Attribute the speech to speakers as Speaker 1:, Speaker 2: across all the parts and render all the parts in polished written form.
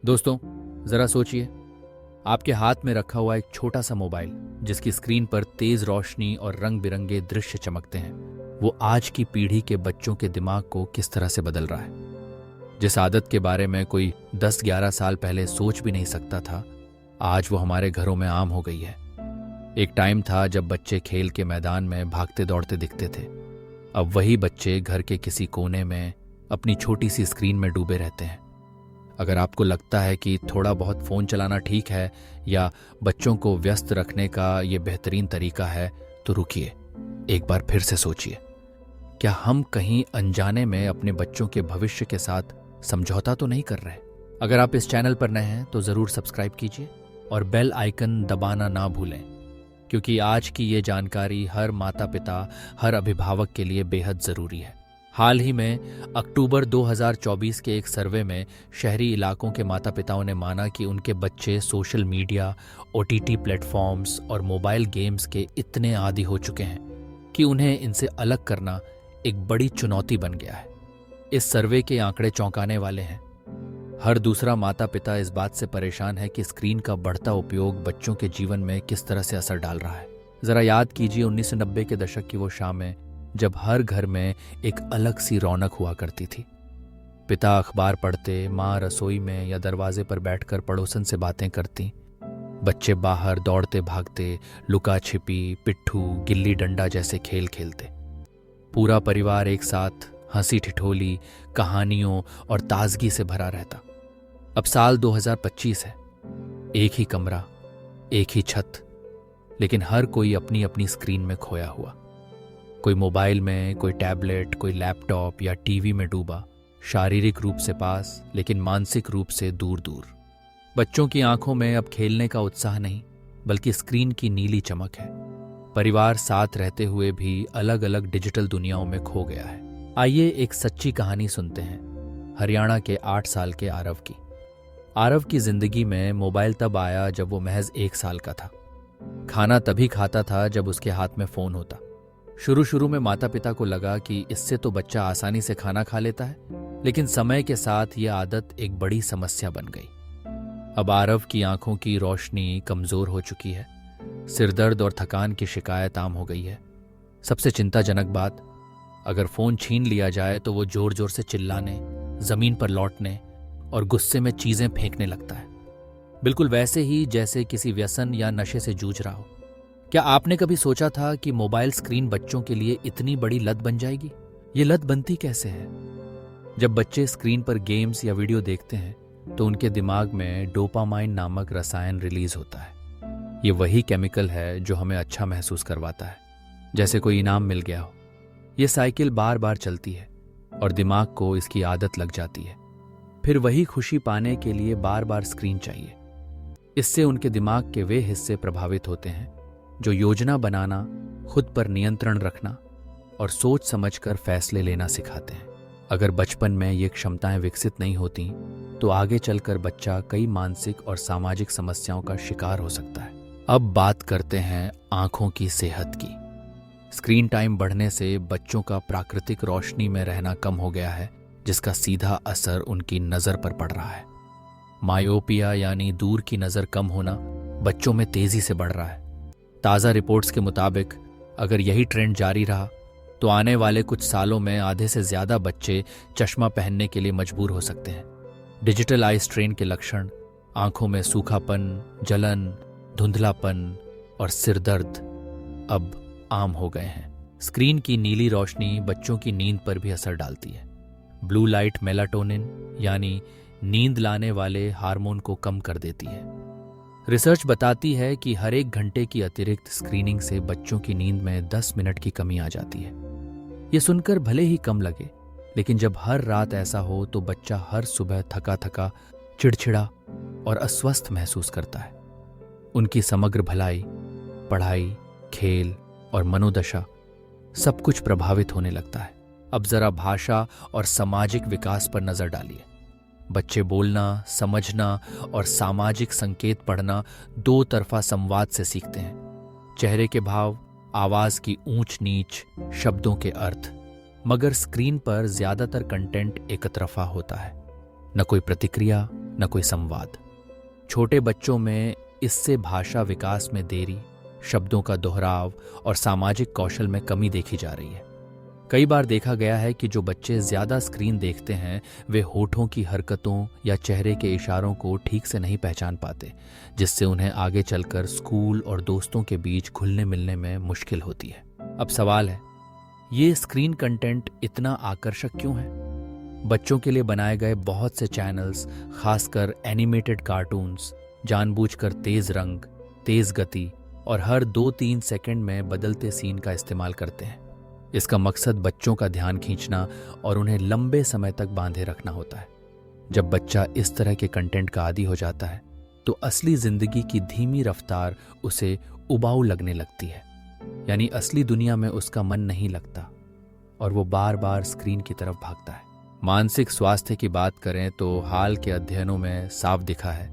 Speaker 1: दोस्तों, जरा सोचिए, आपके हाथ में रखा हुआ एक छोटा सा मोबाइल जिसकी स्क्रीन पर तेज रोशनी और रंग बिरंगे दृश्य चमकते हैं, वो आज की पीढ़ी के बच्चों के दिमाग को किस तरह से बदल रहा है। जिस आदत के बारे में कोई 10-11 साल पहले सोच भी नहीं सकता था, आज वो हमारे घरों में आम हो गई है। एक टाइम था जब बच्चे खेल के मैदान में भागते दौड़ते दिखते थे। अब वही बच्चे घर के किसी कोने में अपनी छोटी सी स्क्रीन में डूबे रहते हैं। अगर आपको लगता है कि थोड़ा बहुत फ़ोन चलाना ठीक है या बच्चों को व्यस्त रखने का ये बेहतरीन तरीका है, तो रुकिए, एक बार फिर से सोचिए। क्या हम कहीं अनजाने में अपने बच्चों के भविष्य के साथ समझौता तो नहीं कर रहे? अगर आप इस चैनल पर नए हैं तो ज़रूर सब्सक्राइब कीजिए और बेल आइकन दबाना ना भूलें, क्योंकि आज की ये जानकारी हर माता पिता, हर अभिभावक के लिए बेहद ज़रूरी है। हाल ही में अक्टूबर 2024 के एक सर्वे में शहरी इलाकों के माता पिताओं ने माना कि उनके बच्चे सोशल मीडिया, OTT प्लेटफॉर्म्स और मोबाइल गेम्स के इतने आदी हो चुके हैं कि उन्हें इनसे अलग करना एक बड़ी चुनौती बन गया है। इस सर्वे के आंकड़े चौंकाने वाले हैं। हर दूसरा माता पिता इस बात से परेशान है कि स्क्रीन का बढ़ता उपयोग बच्चों के जीवन में किस तरह से असर डाल रहा है। जरा याद कीजिए 1990 के दशक की वो शामें जब हर घर में एक अलग सी रौनक हुआ करती थी। पिता अखबार पढ़ते, माँ रसोई में या दरवाजे पर बैठकर पड़ोसन से बातें करती, बच्चे बाहर दौड़ते भागते लुका छिपी, पिट्ठू, गिल्ली डंडा जैसे खेल खेलते। पूरा परिवार एक साथ हंसी ठिठोली, कहानियों और ताजगी से भरा रहता। अब साल 2025 है, एक ही कमरा, एक ही छत, लेकिन हर कोई अपनी अपनी स्क्रीन में खोया हुआ। कोई मोबाइल में, कोई टैबलेट, कोई लैपटॉप या टीवी में डूबा, शारीरिक रूप से पास लेकिन मानसिक रूप से दूर दूर। बच्चों की आंखों में अब खेलने का उत्साह नहीं, बल्कि स्क्रीन की नीली चमक है। परिवार साथ रहते हुए भी अलग अलग डिजिटल दुनियाओं में खो गया है। आइए एक सच्ची कहानी सुनते हैं हरियाणा के 8 साल के आरव की। आरव की जिंदगी में मोबाइल तब आया जब वो महज 1 साल का था। खाना तभी खाता था जब उसके हाथ में फोन होता। शुरू में माता पिता को लगा कि इससे तो बच्चा आसानी से खाना खा लेता है, लेकिन समय के साथ यह आदत एक बड़ी समस्या बन गई। अब आरव की आंखों की रोशनी कमजोर हो चुकी है, सिरदर्द और थकान की शिकायत आम हो गई है। सबसे चिंताजनक बात, अगर फोन छीन लिया जाए तो वो जोर जोर से चिल्लाने, जमीन पर लौटने और गुस्से में चीजें फेंकने लगता है, बिल्कुल वैसे ही जैसे किसी व्यसन या नशे से जूझ रहा हो। क्या आपने कभी सोचा था कि मोबाइल स्क्रीन बच्चों के लिए इतनी बड़ी लत बन जाएगी? ये लत बनती कैसे है? जब बच्चे स्क्रीन पर गेम्स या वीडियो देखते हैं तो उनके दिमाग में डोपामाइन नामक रसायन रिलीज होता है। ये वही केमिकल है जो हमें अच्छा महसूस करवाता है, जैसे कोई इनाम मिल गया हो। ये साइकिल बार बार चलती है और दिमाग को इसकी आदत लग जाती है। फिर वही खुशी पाने के लिए बार बार स्क्रीन चाहिए। इससे उनके दिमाग के वे हिस्से प्रभावित होते हैं जो योजना बनाना, खुद पर नियंत्रण रखना और सोच समझकर फैसले लेना सिखाते हैं। अगर बचपन में ये क्षमताएं विकसित नहीं होती तो आगे चलकर बच्चा कई मानसिक और सामाजिक समस्याओं का शिकार हो सकता है। अब बात करते हैं आंखों की सेहत की। स्क्रीन टाइम बढ़ने से बच्चों का प्राकृतिक रोशनी में रहना कम हो गया है, जिसका सीधा असर उनकी नजर पर पड़ रहा है। मायोपिया यानी दूर की नजर कम होना बच्चों में तेजी से बढ़ रहा है। ताज़ा रिपोर्ट्स के मुताबिक अगर यही ट्रेंड जारी रहा तो आने वाले कुछ सालों में आधे से ज्यादा बच्चे चश्मा पहनने के लिए मजबूर हो सकते हैं। डिजिटल आई स्ट्रेन के लक्षण आंखों में सूखापन, जलन, धुंधलापन और सिरदर्द अब आम हो गए हैं। स्क्रीन की नीली रोशनी बच्चों की नींद पर भी असर डालती है। ब्लू लाइट मेलाटोनिन यानी नींद लाने वाले हार्मोन को कम कर देती है। रिसर्च बताती है कि हर 1 घंटे की अतिरिक्त स्क्रीनिंग से बच्चों की नींद में 10 मिनट की कमी आ जाती है। ये सुनकर भले ही कम लगे, लेकिन जब हर रात ऐसा हो तो बच्चा हर सुबह थका थका, चिड़चिड़ा और अस्वस्थ महसूस करता है। उनकी समग्र भलाई, पढ़ाई, खेल और मनोदशा सब कुछ प्रभावित होने लगता है। अब जरा भाषा और सामाजिक विकास पर नजर डालिए। बच्चे बोलना, समझना और सामाजिक संकेत पढ़ना 2 तरफा संवाद से सीखते हैं। चेहरे के भाव, आवाज की ऊंच नीच, शब्दों के अर्थ। मगर स्क्रीन पर ज्यादातर कंटेंट एक तरफा होता है। न कोई प्रतिक्रिया, न कोई संवाद। छोटे बच्चों में इससे भाषा विकास में देरी, शब्दों का दोहराव और सामाजिक कौशल में कमी देखी जा रही है। कई बार देखा गया है कि जो बच्चे ज्यादा स्क्रीन देखते हैं वे होठों की हरकतों या चेहरे के इशारों को ठीक से नहीं पहचान पाते, जिससे उन्हें आगे चलकर स्कूल और दोस्तों के बीच घुलने मिलने में मुश्किल होती है। अब सवाल है, ये स्क्रीन कंटेंट इतना आकर्षक क्यों है? बच्चों के लिए बनाए गए बहुत से चैनल्स, खासकर एनिमेटेड कार्टून्स, जानबूझकर तेज रंग, तेज गति और हर 2-3 सेकंड में बदलते सीन का इस्तेमाल करते हैं। इसका मकसद बच्चों का ध्यान खींचना और उन्हें लंबे समय तक बांधे रखना होता है। जब बच्चा इस तरह के कंटेंट का आदी हो जाता है तो असली जिंदगी की धीमी रफ्तार उसे उबाऊ लगने लगती है, यानी असली दुनिया में उसका मन नहीं लगता और वो बार बार स्क्रीन की तरफ भागता है। मानसिक स्वास्थ्य की बात करें तो हाल के अध्ययनों में साफ दिखा है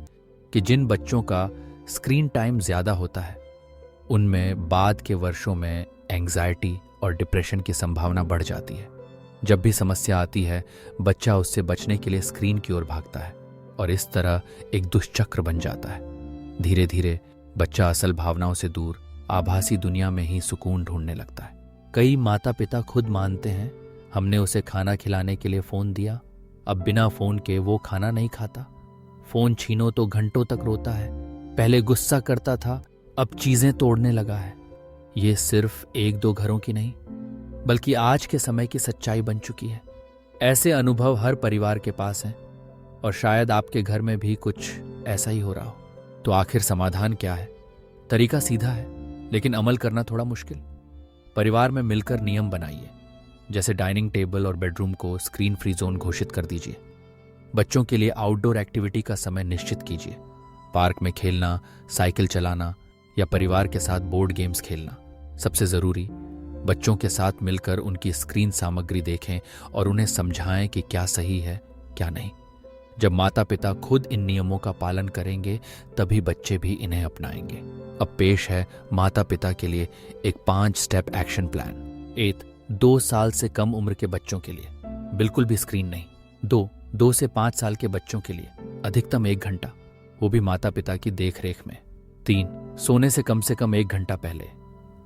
Speaker 1: कि जिन बच्चों का स्क्रीन टाइम ज्यादा होता है उनमें बाद के वर्षों में एंग्जाइटी और डिप्रेशन की संभावना बढ़ जाती है। जब भी समस्या आती है बच्चा उससे बचने के लिए स्क्रीन की ओर भागता है और इस तरह एक दुष्चक्र बन जाता है। धीरे धीरे बच्चा असल भावनाओं से दूर आभासी दुनिया में ही सुकून ढूंढने लगता है। कई माता पिता खुद मानते हैं, हमने उसे खाना खिलाने के लिए फोन दिया, अब बिना फोन के वो खाना नहीं खाता। फोन छीनो तो घंटों तक रोता है, पहले गुस्सा करता था अब चीजें तोड़ने लगा है। ये सिर्फ 1-2 घरों की नहीं बल्कि आज के समय की सच्चाई बन चुकी है। ऐसे अनुभव हर परिवार के पास हैं और शायद आपके घर में भी कुछ ऐसा ही हो रहा हो। तो आखिर समाधान क्या है? तरीका सीधा है लेकिन अमल करना थोड़ा मुश्किल। परिवार में मिलकर नियम बनाइए, जैसे डाइनिंग टेबल और बेडरूम को स्क्रीन फ्री जोन घोषित कर दीजिए। बच्चों के लिए आउटडोर एक्टिविटी का समय निश्चित कीजिए, पार्क में खेलना, साइकिल चलाना या परिवार के साथ बोर्ड गेम्स खेलना। सबसे जरूरी, बच्चों के साथ मिलकर उनकी स्क्रीन सामग्री देखें और उन्हें समझाएं कि क्या सही है क्या नहीं। जब माता पिता खुद इन नियमों का पालन करेंगे तभी बच्चे भी इन्हें अपनाएंगे। अब पेश है माता पिता के लिए एक 5 स्टेप एक्शन प्लान। 1, 2 साल से कम उम्र के बच्चों के लिए बिल्कुल भी स्क्रीन नहीं। 2 से 5 साल के बच्चों के लिए अधिकतम 1 घंटा, वो भी माता पिता की देखरेख में। 3, सोने से कम 1 घंटा पहले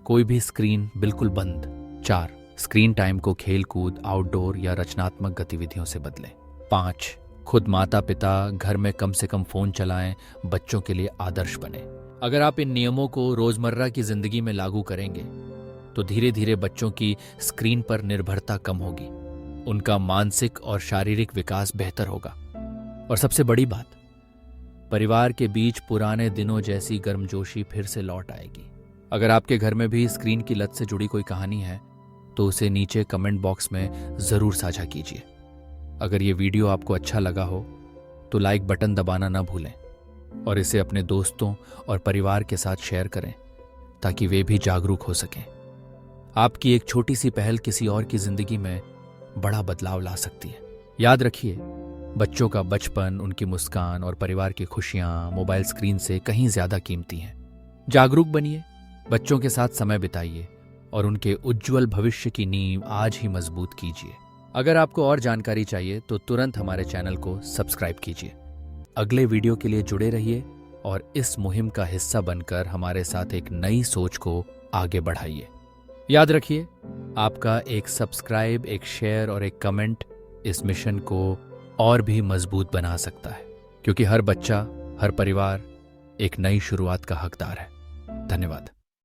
Speaker 1: कोई भी स्क्रीन बिल्कुल बंद। 4, स्क्रीन टाइम को खेल कूद, आउटडोर या रचनात्मक गतिविधियों से बदलें। 5, खुद माता पिता घर में कम से कम फोन चलाएं, बच्चों के लिए आदर्श बने। अगर आप इन नियमों को रोजमर्रा की जिंदगी में लागू करेंगे तो धीरे धीरे बच्चों की स्क्रीन पर निर्भरता कम होगी, उनका मानसिक और शारीरिक विकास बेहतर होगा और सबसे बड़ी बात, परिवार के बीच पुराने दिनों जैसी गर्मजोशी फिर से लौट आएगी। अगर आपके घर में भी स्क्रीन की लत से जुड़ी कोई कहानी है तो उसे नीचे कमेंट बॉक्स में जरूर साझा कीजिए। अगर ये वीडियो आपको अच्छा लगा हो तो लाइक बटन दबाना ना भूलें और इसे अपने दोस्तों और परिवार के साथ शेयर करें ताकि वे भी जागरूक हो सकें। आपकी एक छोटी सी पहल किसी और की जिंदगी में बड़ा बदलाव ला सकती है। याद रखिए, बच्चों का बचपन, उनकी मुस्कान और परिवार की खुशियां मोबाइल स्क्रीन से कहीं ज्यादा कीमती हैं। जागरूक बनिए, बच्चों के साथ समय बिताइए और उनके उज्जवल भविष्य की नींव आज ही मजबूत कीजिए। अगर आपको और जानकारी चाहिए तो तुरंत हमारे चैनल को सब्सक्राइब कीजिए। अगले वीडियो के लिए जुड़े रहिए और इस मुहिम का हिस्सा बनकर हमारे साथ एक नई सोच को आगे बढ़ाइए। याद रखिए, आपका एक सब्सक्राइब, एक शेयर और एक कमेंट इस मिशन को और भी मजबूत बना सकता है, क्योंकि हर बच्चा, हर परिवार एक नई शुरुआत का हकदार है। धन्यवाद।